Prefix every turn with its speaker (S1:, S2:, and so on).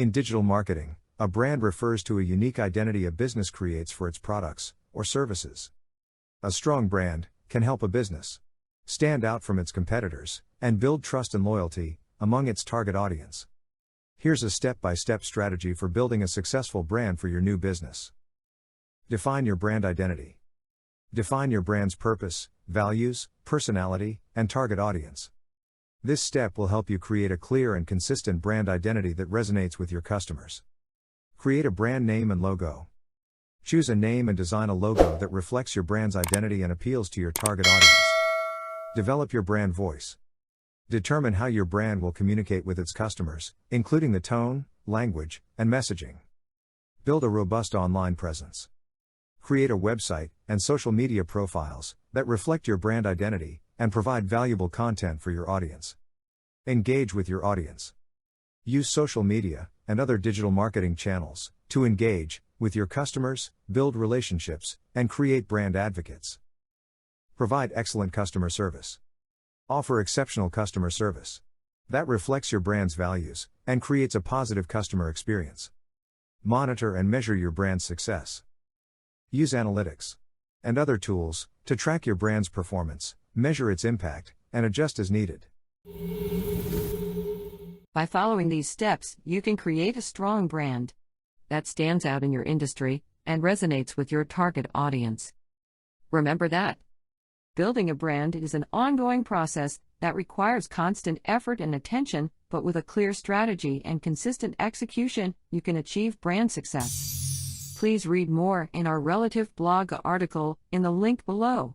S1: In digital marketing, a brand refers to a unique identity a business creates for its products or services. A strong brand can help a business stand out from its competitors and build trust and loyalty among its target audience. Here's a step-by-step strategy for building a successful brand for your new business. Define your brand identity. Define your brand's purpose, values, personality, and target audience. This step will help you create a clear and consistent brand identity that resonates with your customers. Create a brand name and logo. Choose a name and design a logo that reflects your brand's identity and appeals to your target audience. Develop your brand voice. Determine how your brand will communicate with its customers, including the tone, language, and messaging. Build a robust online presence. Create a website and social media profiles that reflect your brand identity and provide valuable content for your audience. Engage with your audience. Use social media and other digital marketing channels to engage with your customers, build relationships, and create brand advocates. Provide excellent customer service. Offer exceptional customer service that reflects your brand's values and creates a positive customer experience. Monitor and measure your brand's success. Use analytics and other tools to track your brand's performance, measure its impact, and adjust as needed.
S2: By following these steps, you can create a strong brand that stands out in your industry and resonates with your target audience. Remember that building a brand is an ongoing process that requires constant effort and attention, but with a clear strategy and consistent execution, you can achieve brand success. Please read more in our relative blog article in the link below.